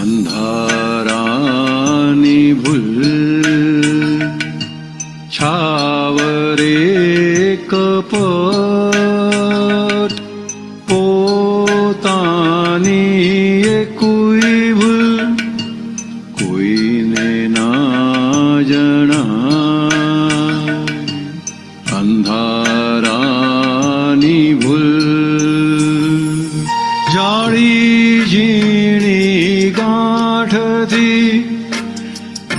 અંધારાની ભૂલ છાવરે કપટ પોતાની એ કોઈ ભૂલ કોઈને ના જણાય. અંધારાની ભૂલ જાળી ઝીણી ગાંઠથી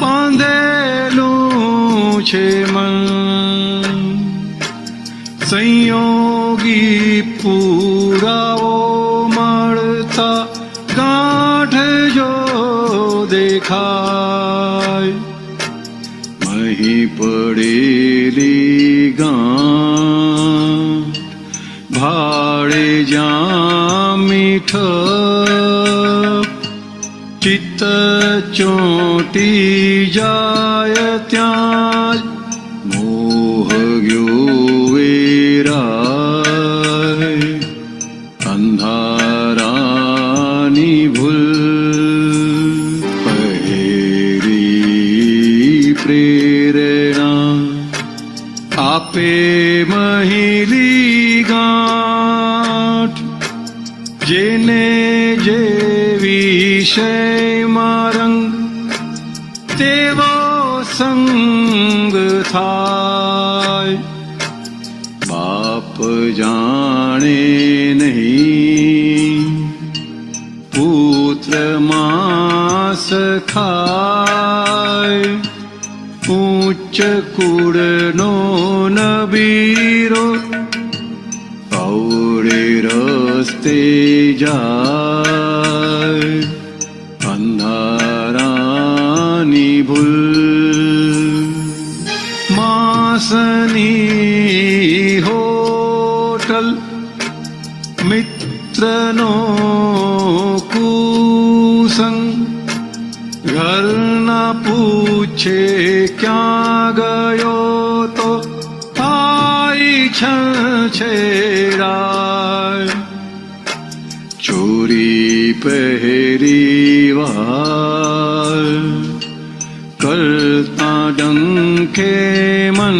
બાંધેલું છે મન. સંયોગી પુરાવો મળતા ગાંઠ જો દેખાય. મહી પડેલી ગાંઠ ભાડે જ્યાં મીઠ ચિત્ત ચોંટી જાય ત્યાં મોહ ગયો વેરાય. અંધારાની ભૂલ પહેરી પ્રેરણા આપે મહિલી ગાંઠ. જેને જે વિષયમાં રંગ તેવો સંગ થાય. બાપ જાણે નહીં પુત્ર માંસ ખાય. ઉચ્ચ કુળનો નબીરો અવળે રસ્તે જાય. અંધારાની ભૂલ માસની હોટલ મિત્રનો કુસંગ. ઘરના પૂછે ક્યાં ગયો તો થાય છેડાય. ચોરી પહેરી વાર કરતા ડંકે મન.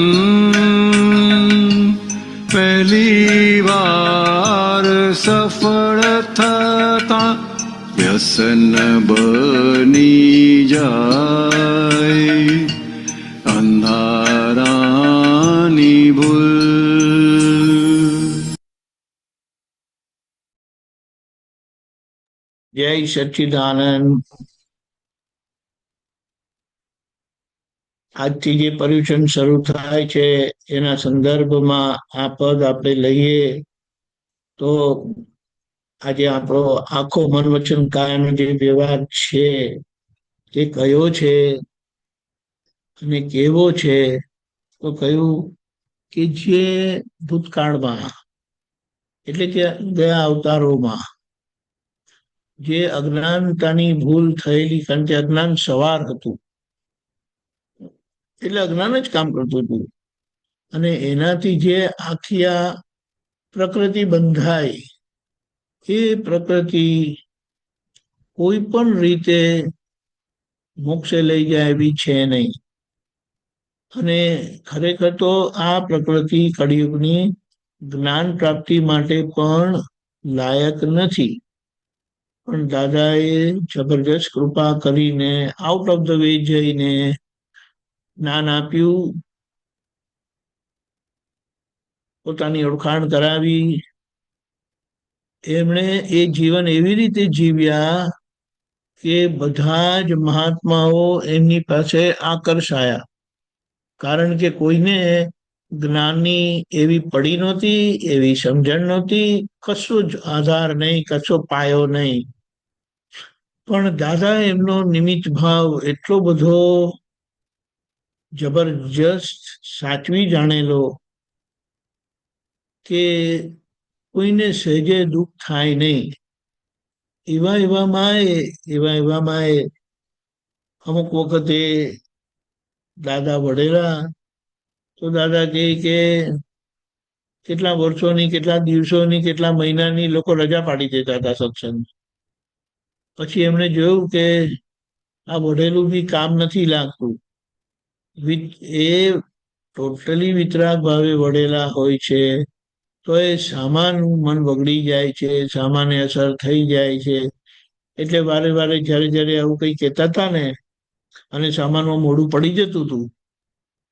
પહેલી વાર સફળ થતા વ્યસન બની જાય. અંધારાની ભૂલ. જય સચ્ચિદાનંદ. આજથી જે પર્યુષણ શરૂ થાય છે એના સંદર્ભમાં આ પદ આપણે લઈએ તો આજે આપણો આખો મન વચન કાયાનો જે વ્યવહાર છે તે કયો છે અને કેવો છે? તો કહ્યું કે જે ભૂતકાળમાં એટલે કે ગયા અવતારોમાં જે અજ્ઞાનતાની ભૂલ થયેલી, કારણ કે અજ્ઞાન સવાર હતું એટલે અજ્ઞાન જ કામ કરતું હતું. અને એનાથી જે આખી આ પ્રકૃતિ બંધાય એ પ્રકૃતિ કોઈ પણ રીતે મોક્ષે લઈ જાય એવી છે નહીં. અને ખરેખર તો આ પ્રકૃતિ કળિયુગની જ્ઞાન પ્રાપ્તિ માટે પણ લાયક નથી. પણ દાદાએ જબરજસ્ત કૃપા કરીને આઉટ ઓફ ધ વે જઈને જ્ઞાન આપ્યું, પોતાની ઓળખાણ કરાવી. એમણે એ જીવન એવી રીતે જીવ્યા કે બધા જ મહાત્માઓ એમની પાસે આકર્ષાયા. કારણ કે કોઈને જ્ઞાનની એવી પડી નહોતી, એવી સમજણ નહોતી, કશો જ આધાર નહીં, કશો પાયો નહીં. પણ દાદા એમનો નિમિત્ત ભાવ એટલો બધો જબરજસ્ત સાચવી જાણેલો કે કોઈને સહેજે દુઃખ થાય નહીં. એવામાં અમુક વખતે દાદા વડેલા તો દાદા કહે કે કેટલા વર્ષોની, કેટલા દિવસોની, કેટલા મહિનાની લોકો રજા પાડી દેતા હતા સત્સંગ. પછી એમણે જોયું કે આ વઢેલું બી કામ નથી લાગતું. એ ટોટલી વિતરાગ ભાવે વળેલા હોય છે, તો એ સામાનું મન બગડી જાય છે, સામાન્ય અસર થઈ જાય છે. એટલે વારે વારે જ્યારે જ્યારે આવું કંઈ કહેતા હતા ને, અને સામાનમાં મોડું પડી જતું હતું,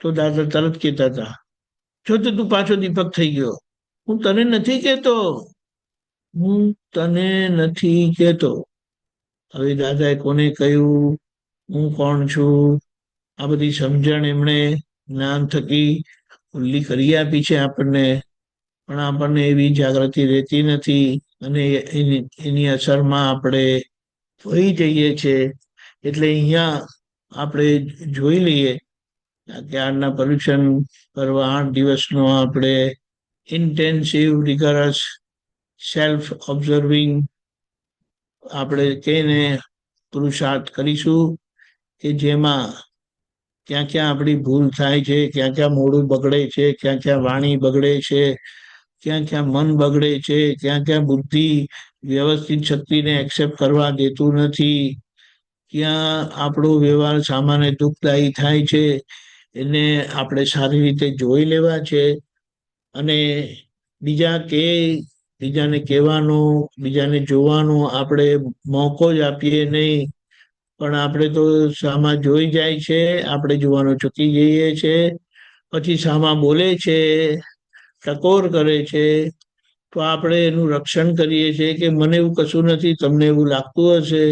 તો દાદા તરત કહેતા હતા, જો તો તું પાછો દીપક થઈ ગયો. હું તને નથી કહેતો, હું તને નથી કહેતો. હવે દાદાએ કોને કહ્યું, હું કોણ છું, આ બધી સમજણ એમણે જ્ઞાન થકી ખુલ્લી કરી આપી છે આપણને, પણ આપણને એવી જાગૃતિ રહેતી નથી, અને એની અસરમાં આપણે વહી જઈએ છીએ. એટલે અહીંયા આપણે જોઈ લઈએ કે આજના પરીક્ષણ કરવા 8 દિવસનો આપણે ઇન્ટેન્સિવ રિગરસ સેલ્ફ ઓબ્ઝર્વિંગ આપણે કહીને પુરુષાર્થ કરીશું, કે જેમાં ક્યાં ક્યાં આપણી ભૂલ થાય છે, ક્યાં ક્યાં મોડું બગડે છે, ક્યાં ક્યાં વાણી બગડે છે, ક્યાં ક્યાં મન બગડે છે, ક્યાં ક્યાં બુદ્ધિ વ્યવસ્થિત શક્તિને એક્સેપ્ટ કરવા દેતું નથી, ક્યાં આપણો વ્યવહાર સામાન્ય દુઃખદાયી થાય છે, એને આપણે સારી રીતે જોઈ લેવા છે. અને બીજાને કહેવાનો, બીજાને જોવાનો આપણે મોકો જ આપીએ નહીં, પણ આપણે તો સામા જોઈ જાય છે, આપણે જોવાનું ચૂકી જઈએ છે. પછી સામા બોલે છે, ટકોર કરે છે, તો આપણે એનું રક્ષણ કરીએ છીએ કે મને એવું કશું નથી, તમને એવું લાગતું હશે.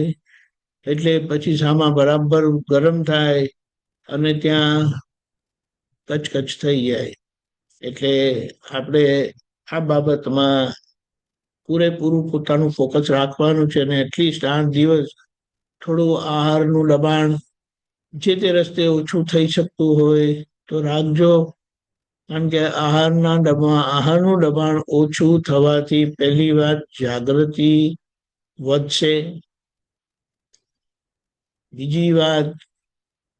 એટલે પછી સામા બરાબર ગરમ થાય અને ત્યાં કચકચ થઈ જાય. એટલે આપણે આ બાબતમાં પૂરેપૂરું પોતાનું ફોકસ રાખવાનું છે, અને એટલીસ્ટ 8 દિવસ થોડું આહારનું દબાણ જે તે રસ્તે ઓછું થઈ શકતું હોય તો રાખજો. કારણ કે આહારનું દબાણ ઓછું થવાથી પહેલી વાત જાગૃતિ વધશે, બીજી વાત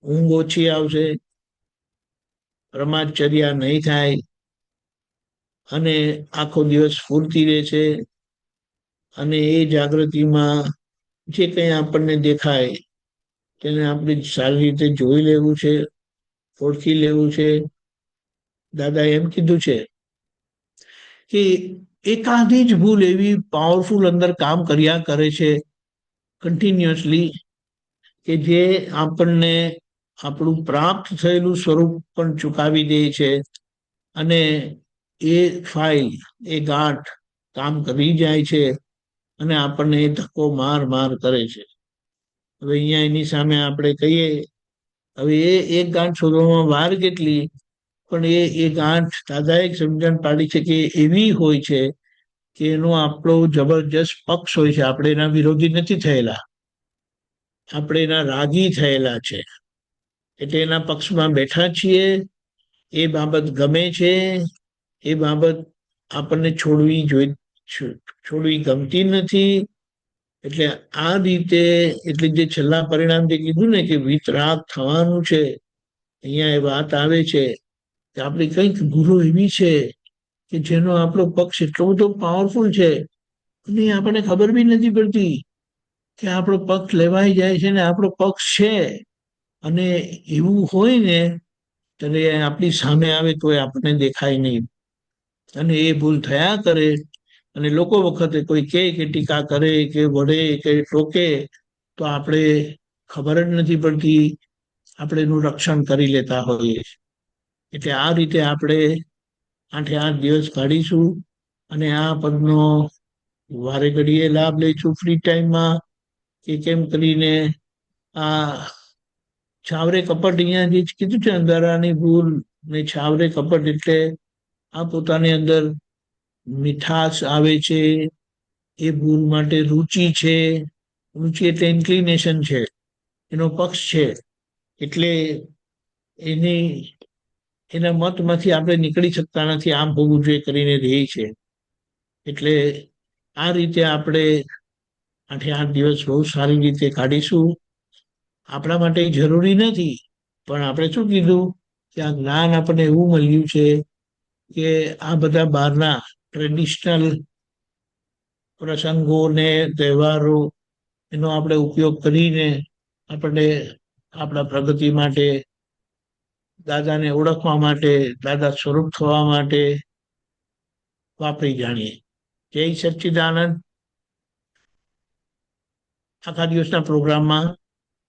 ઊંઘ ઓછી આવશે, પ્રમાદચર્યા નહીં થાય, અને આખો દિવસ સ્ફૂર્તિ રહેશે. અને એ જાગૃતિમાં જે કંઈ આપણને દેખાય તેને આપણે સારી રીતે જોઈ લેવું છે, ઓળખી લેવું છે. દાદાએ એમ કીધું છે કે એકાદી જ ભૂલ એવી પાવરફુલ અંદર કામ કર્યા કરે છે કન્ટિન્યુઅસલી, કે જે આપણને આપણું પ્રાપ્ત થયેલું સ્વરૂપ પણ ચૂકાવી દે છે, અને એ ફાઇલ, એ ગાંઠ કામ કરી જાય છે, અને આપણને એ ધક્કો માર કરે છે. હવે અહીંયા એની સામે આપણે કહીએ, હવે એક ગાંઠ શોધવામાં વાર કેટલી, પણ એ ગાંઠ દાદાએ સમજણ પાડી છે કે એવી હોય છે કે એનો આપણો જબરજસ્ત પક્ષ હોય છે. આપણે એના વિરોધી નથી થયેલા, આપણે એના રાગી થયેલા છે. એટલે એના પક્ષમાં બેઠા છીએ. એ બાબત ગમે છે, એ બાબત આપણને છોડવી ગમતી નથી. એટલે આ રીતે, એટલે જે છેલ્લા પરિણામ જે કીધું ને કે વિતરાગ થવાનું છે, અહીંયા એ વાત આવે છે કે આપણી કંઈક ભૂલો એવી છે કે જેનો આપણો પક્ષ એટલો બધો પાવરફુલ છે, અને આપણને ખબર બી નથી પડતી કે આપણો પક્ષ લેવાઈ જાય છે ને આપણો પક્ષ છે. અને એવું હોય ને ત્યારે આપણી સામે આવે તો આપણને દેખાય નહીં, અને એ ભૂલ થયા કરે. અને લોકો વખતે કોઈ કહે કે ટીકા કરે કે વઢે કે ટોકે, તો આપણે ખબર જ નથી પડતી, આપણે એનું રક્ષણ કરી લેતા હોઈએ. એટલે આ રીતે આપણે 8 દિવસ કાઢીશું, અને આ પદનો વારે ઘડીએ લાભ લઈશું ફ્રી ટાઈમમાં, કે કેમ કરીને આ છાવરે કપટ, અહીંયા જે કીધું છે અંધારાની ભૂલ ને છાવરે કપટ, એટલે આ પોતાની અંદર મીઠાશ આવે છે, એ ભૂલ માટે રુચિ છે. રુચિ એટલે ઇન્ક્લિનેશન છે, એનો પક્ષ છે. એટલે એના મતમાંથી આપણે નીકળી શકતા નથી, આમ હોવું જોઈએ કરીને રહે છે. એટલે આ રીતે આપણે 8 દિવસ બહુ સારી રીતે કાઢીશું. આપણા માટે જરૂરી નથી, પણ આપણે શું કીધું કે આ જ્ઞાન આપણને એવું મળ્યું છે કે આ બધા બહારના ટ્રેડિશનલ પ્રસંગો ને તહેવારો એનો આપણે ઉપયોગ કરીને આપણે આપણા પ્રગતિ માટે, દાદાને ઓળખવા માટે, દાદા સ્વરૂપ થવા માટે વાપરી જાણીએ. જય સચ્ચિદાનંદ. આખા દિવસના પ્રોગ્રામમાં